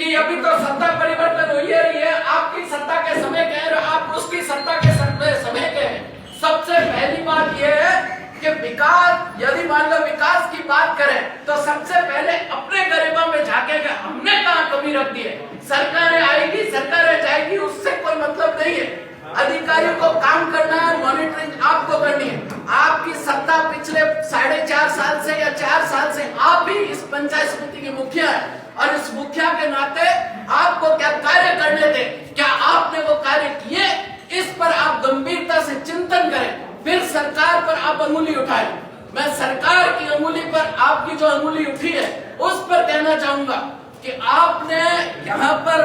कि अभी तो सत्ता परिवर्तन हुई है, ये आपकी सत्ता के समय के हैं, आप उसकी सत्ता के समय के हैं। सबसे पहली बात यह है कि विकास, यदि मान लो विकास की बात करें तो सबसे पहले अपने गरिमा में झांकेगा, हमने कहां कमी रख दी है। सरकारें आएगी, सरकारें जाएगी, उससे कोई मतलब नहीं है। अधिकारियों को काम करना है, मॉनिटरिंग आपको करनी है। आपकी सत्ता पिछले 4.5 साल से या 4 साल से आप भी इस पंचायत समिति के मुखिया है, और इस मुखिया के नाते आपको क्या कार्य करने थे, क्या आपने वो कार्य किए, इस पर आप गंभीरता से चिंतन करें, फिर सरकार पर आप अंगुली उठाएं। मैं सरकार की अंगुली पर, आपकी जो अंगुली उठी है उस पर कहना चाहूंगा कि आपने यहाँ पर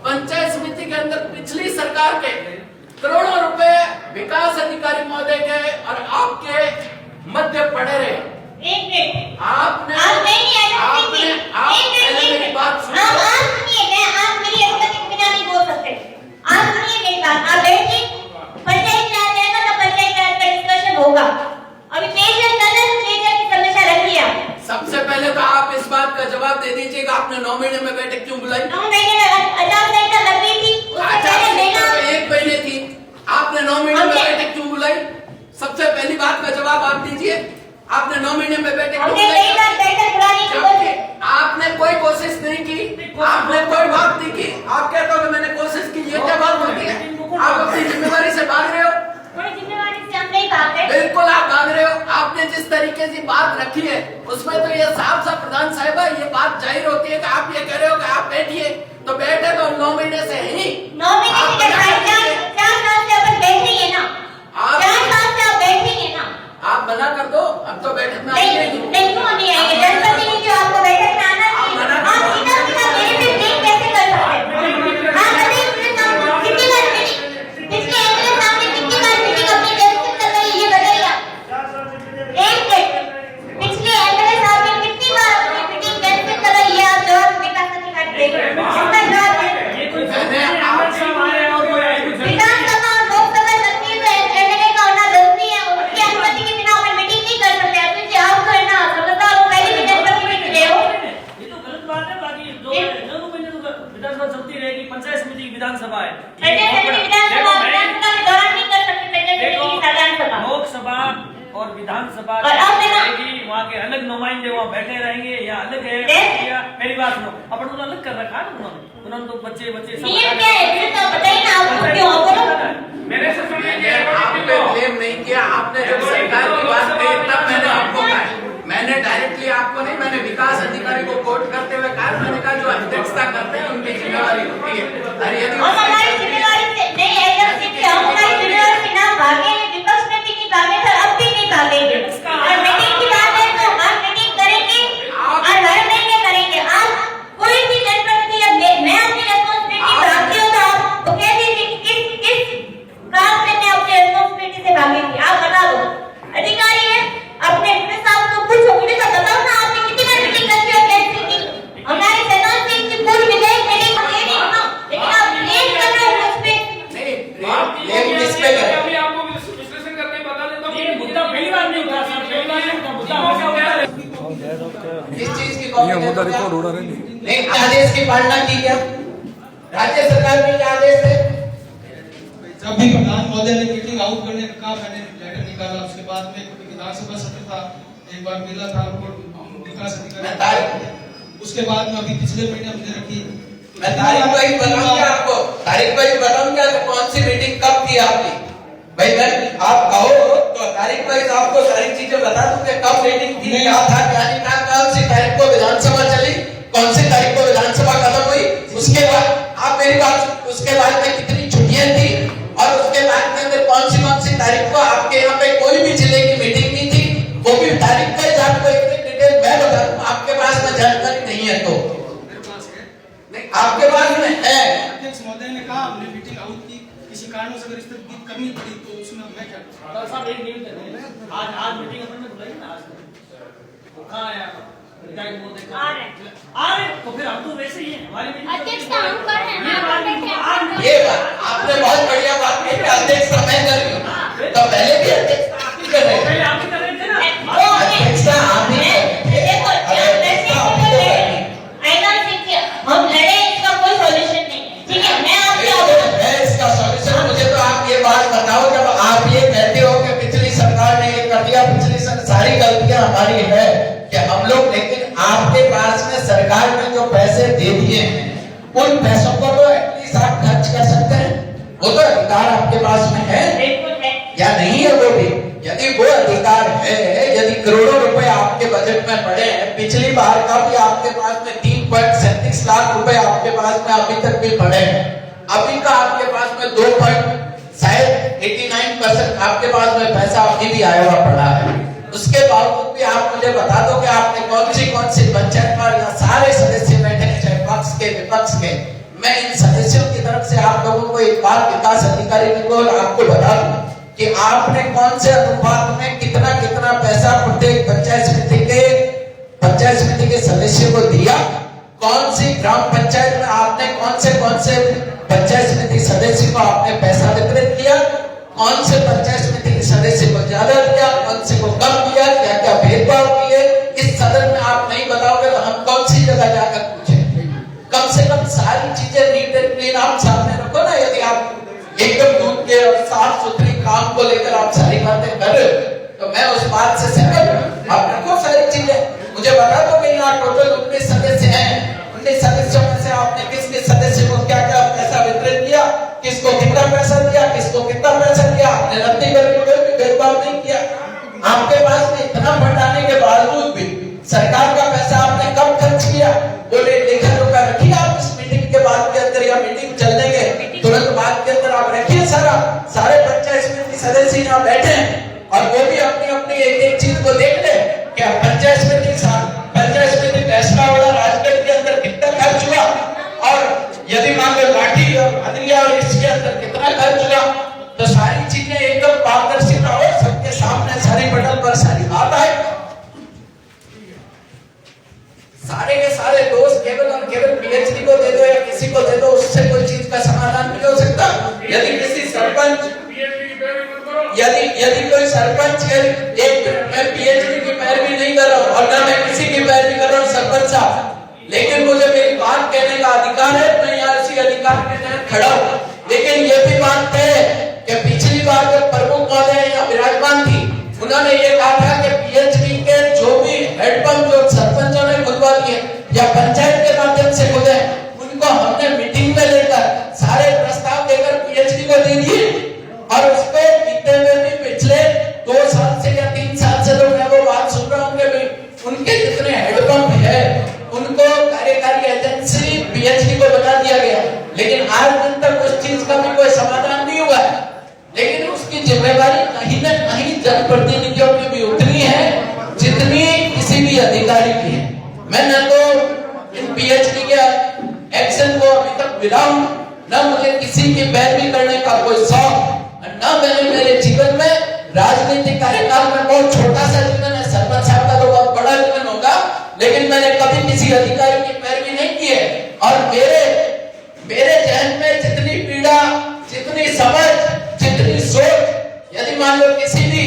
पंचायत समिति के अंदर पिछली सरकार के करोड़ों रुपए विकास अधिकारी महोदय के और आपके मध्य पड़े रहे। आपने मेरी बात सुनिए। आप मेरी अनुमति के बिना नहीं बोल सकते। आप सुनिए मेरी बात, आप बैठिए, पंचायत राज आएगा तो पंचायत राज का डिस्कशन होगा। अभी पेयजल की समस्या रखी है। सबसे पहले तो आप इस बात का जवाब दे दीजिएगा, आपने 9 महीने में बैठक क्यों बुलाई? 9 महीने आचार संहिता लग गई थी, उससे पहले लेना 1 महीने थी, आपने 9 महीने में बैठक क्यों बुलाई? सबसे पहली बात का जवाब आप दीजिए, आपने 9 महीने में बैठक क्यों बुलाई? आपने कोई कोशिश नहीं की, आपने कोई बात नहीं की। आप कहते हो कि मैंने कोशिश की, ये क्या बात होती है? आप अपनी जिम्मेदारी से भाग रहे हो। बिल्कुल आप भाग रहे हो। आपने जिस तरीके से बात रखी है उसमें तो ये साफ साफ प्रधान साहिबा ये बात जाहिर होती है कि आप ये कह रहे हो कि आप बैठिए, तो बैठे तो 9 महीने से ही 9 महीने से 4 साल से अपन बैठ रही है ना, 4 साल से आप बैठ रही है ना। आप मना कर दो, अब तो बैठक में नहीं क्यों नहीं आएंगे? जनपति ने जो आपको बैठक में आना है, आप सीधा सीधा मेरे से ठीक कैसे कर सकते हैं? आप बताइए, कितनी बार मीटिंग, पिछले एमएलए साहब ने कितनी बार मीटिंग अपनी कैंसिल कर रही है, ये बताइए आप। पिछले एमएलए साहब ने कितनी बार अपनी मीटिंग कैंसिल कर रही है, आप जवाब विकास अधिकारी देंगे। इसका जवाब है विधानसभा और लोकसभा सदस्य में एमएलए का होना जरूरी है, उनकी अनुमति के बिना अपन मीटिंग नहीं कर सकते। आप इसे आप करना समझदार हो, पहले भी जनपद में मिले हो। ये तो गलत बात है। बाकी जो 9 महीने तो विधानसभा चलती रहेगी, पंचायत समिति की विधानसभा है। विधानसभा के दौरान नहीं कर सकते, पंचायत समिति की विधानसभा, लोकसभा और विधानसभा रहेगी, वहाँ के अलग नुमाइंदे वहाँ बैठे रहेंगे या अलग है। मेरी बात सुनो, अपन उन्होंने अलग कर रखा है, उन्होंने तो बच्चे सब नियम क्या है ये तो बताइए ना, आप क्यों बोलो? मेरे से सुनिए, आप पे ब्लेम नहीं किया, आपने जब सरकार की बात कही तब मैंने आपको कहा, मैंने डायरेक्टली आपको नहीं, मैंने विकास अधिकारी को कोट करते हुए कहा, मैंने कहा जो अध्यक्षता करते हैं उनकी जिम्मेवारी होती है। अरे यदि हम हमारी जिम्मेवारी से नहीं ऐसा सीखे, हम हमारी जिम्मेवारी से ना भागे, विपक्ष में भी नहीं भागे सर, अब भी नहीं भागेंगे। और मीटिंग की बात है तो हम मीटिंग करेंगे और हर महीने करेंगे। आप कोई भी जनप्रतिनिधि या मैं अपनी रिस्पांसिबिलिटी भागती हूँ तो आप तो कह दीजिए किस काम से मैं अपनी रिस्पांसिबिलिटी से भागेंगी, आप बता दो। अधिकारी है, अपने साहब को पूछो, मुझे तो बताओ ना आपने कितनी बार मीटिंग करती है कैंसिल की? हमारे सदन से इतनी पूरी विधेयक मीटिंग होती है ना, लेकिन आप ब्लेम कर रहे हो उस पे। ब्लेम किस पे करें? अभी आपको विश्लेषण करके बता देता हूँ। ये मुद्दा पहली बार नहीं उठा सर, पहली बार नहीं उठा मुद्दा। इस चीज की ये मुद्दा रिकॉर्ड हो रहा है। नहीं, आदेश की पालना की क्या? राज्य सरकार के क्या आदेश है? जब भी प्रधान महोदय ने मीटिंग आउट करने का कहा, मैंने लेटर निकाला। उसके बाद में विधानसभा सत्र था, एक बार मिला था विकास अधिकारी, उसके बाद में अभी पिछले महीने हमने रखी। मैं तारीख को ही बताऊंगा आपको, तारीख को ही बताऊंगा कि कौन सी मीटिंग कब थी आपकी। भाई आप कहो तो तारीख को आपको सारी चीजें बता दूं कि कब मीटिंग थी, क्या था क्या नहीं था, कौन सी तारीख को विधानसभा चली, कौन सी तारीख को विधानसभा खत्म हुई। उसके बाद आप मेरी बात, उसके बाद में कितनी छुट्टियां थी और उसके बाद में फिर कौन सी तारीख को आपके यहाँ पे कोई भी जिले की मीटिंग नहीं थी, वो भी तारीख का आपको एक डिटेल मैं बता दूं। आपके पास में जानकारी नहीं है तो मेरे पास है, नहीं, आपके पास में है। अध्यक्ष महोदय ने कहा हमने मीटिंग आउट की, किसी कारण से अगर स्थगित करनी पड़ी तो उसमें मैं क्या करूं? साहब एक नियम करते हैं, आज मीटिंग अपन ने बुलाई ना, आज वो कहाँ आया विधायक महोदय आ रहे, तो फिर हम तो वैसे ही हैं, हमारी अध्यक्ष हम कर रहे हैं ना, ये बात आपने बहुत बढ़िया बात की, अध्यक्ष मैं कर रही हूँ, तो पहले भी अध्यक्ष आप ही कर रहे थे, आप ही कर रहे थे ना, अध्यक्ष आप ही देखो हम लड़े इसको आपके पास में सरकार ने जो पैसे दे दिए हैं उन पैसों को तो एटलीस्ट आप खर्च कर सकते हैं। वो तो अधिकार आपके पास में है बिल्कुल है। या नहीं है? वो भी यदि वो अधिकार है, यदि करोड़ों रुपए आपके बजट में पड़े हैं, पिछली बार का भी आपके पास में 3.37 लाख रुपए आपके पास में अभी तक भी पड़े हैं, अभी का आपके पास में 2.89% आपके पास में पैसा अभी भी आया हुआ पड़ा है। उसके बावजूद भी आप मुझे बता दो कि आपने कौन सी पंचायत का, या सारे सदस्य बैठे हैं चाहे पक्ष के विपक्ष के, मैं इन सदस्यों की तरफ से आप लोगों को एक बार विकास अधिकारी को आपको बता दूं कि आपने कौन से अनुपात में कितना कितना पैसा प्रत्येक पंचायत समिति के सदस्य को दिया, कौन सी ग्राम पंचायत में आपने कौन से पंचायत समिति सदस्य को आपने पैसा वितरित किया, कौन से पंचायत समिति के सदस्य को ज्यादा दिया, कौन से को कम दिया, क्या क्या भेदभाव किए, इस सदन में आप नहीं बताओगे तो हम कौन सी जगह जाकर पूछे? कम से कम सारी चीजें नीट एंड क्लीन आप सामने रखो ना। यदि आप एकदम दूध के और साफ सुथरी काम को लेकर आप सारी बातें कर रहे हो तो मैं उस बात से सहमत हूं। आप रखो सारी चीजें, मुझे बता दो कि यहाँ टोटल 19 सदस्य हैं, 19 सदस्यों में से आपने किस सदस्य को क्या क्या पैसा वितरित किया, किसको कितना पैसा दिया, किसको कितना पैसा दिया, आपने रद्दी करके कोई भेदभाव नहीं किया। आपके पास में इतना फंड आने के बावजूद भी सरकार का पैसा आपने कब खर्च किया, बोले लेखा जोखा रखिए आप इस मीटिंग के बाद के अंदर, या मीटिंग चलने के तुरंत बाद के अंदर आप रखिए सारे पंचायत समिति सदस्य यहाँ बैठे हैं और वो भी अपनी एक चीज को देख ले कि पंचायत समिति फैसलावाड़ा राजगढ़ के अंदर कितना खर्च हुआ, और यदि मान लो लाठी और भादरिया और इसके अंदर कितना खर्च हुआ, तो सारी चीजें एकदम पारदर्शिता हो, सबके सामने सारी पटल पर सारी बात आए। सारे के सारे दोस्त केवल और केवल पीएचडी को दे दो या किसी को दे दो, उससे कोई चीज का समाधान नहीं हो सकता। यदि किसी सरपंच, यदि कोई सरपंच, एक मैं पीएचडी की पैरवी नहीं कर रहा हूँ और ना मैं किसी की पैरवी कर रहा हूँ सरपंच साहब, लेकिन मुझे मेरी बात कहने का अधिकार है, मैं यहाँ इसी अधिकार के तहत खड़ा हूँ। लेकिन ये भी बात है कि पिछली बार जब प्रमुख महोदय यहाँ विराजमान थी, उन्होंने ये कहा था कि पीएचडी के जो भी हेडपंप जो सरपंचों ने खुदवा दिए या पंचायत के माध्यम से खुदे, उनको हमने मीटिंग में लेकर सारे प्रस्ताव देकर पीएचडी को दे दिए, और उसको बीते हुए भी पिछले 2 साल से या 3 साल से तो मैं वो बात सुन रहा हूँ कि उनके जितने हेडपंप है उनको कार्यकारी एजेंसी पीएचडी को बना दिया गया, लेकिन आज दिन तक उस चीज का भी कोई समाधान नहीं हुआ है। लेकिन उसकी जिम्मेदारी कहीं न कहीं जनप्रतिनिधियों की भी उतनी है जितनी किसी भी अधिकारी की है। मैं न तो इन पीएचडी के एक्शन को अभी तक मिला हूं, न मुझे किसी की पैरवी करने का कोई शौक, न मैंने मेरे जीवन में राजनीतिक कार्यकाल में, बहुत छोटा सा जीवन है, सरपंच साहब का तो बहुत बड़ा जीवन होगा, लेकिन मैंने कभी किसी अधिकारी की पैरवी नहीं की है। और मेरे जहन में जितनी पीड़ा, जितनी समझ, जितनी सोच, यदि मान लो किसी भी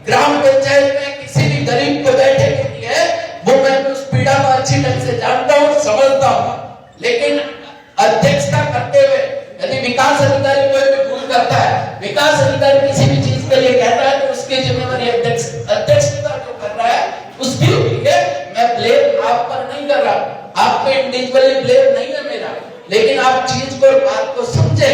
ग्राम पंचायत में किसी भी गरीब को बैठे की है, वो मैं उस पीड़ा को अच्छी ढंग से जानता हूँ, समझता हूँ। लेकिन अध्यक्षता करते हुए यदि विकास अधिकारी कोई भी भूल करता है, विकास अधिकारी किसी भी चीज के लिए कहता है, तो उसकी जिम्मेदारी अध्यक्षता जो कर रहा है उसकी होती है। मैं ब्लेम आप पर नहीं कर रहा, आप पे इंडिविजुअली ब्लेम नहीं है मेरा, लेकिन आप चीज को, बात को समझे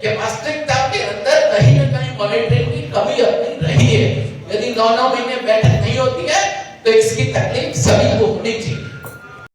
कि वास्तविकता के अंदर कहीं न कहीं मॉनिटरिंग की कमी अपनी रही है। यदि 9-9 महीने बैठक नहीं होती है तो इसकी तकलीफ सभी को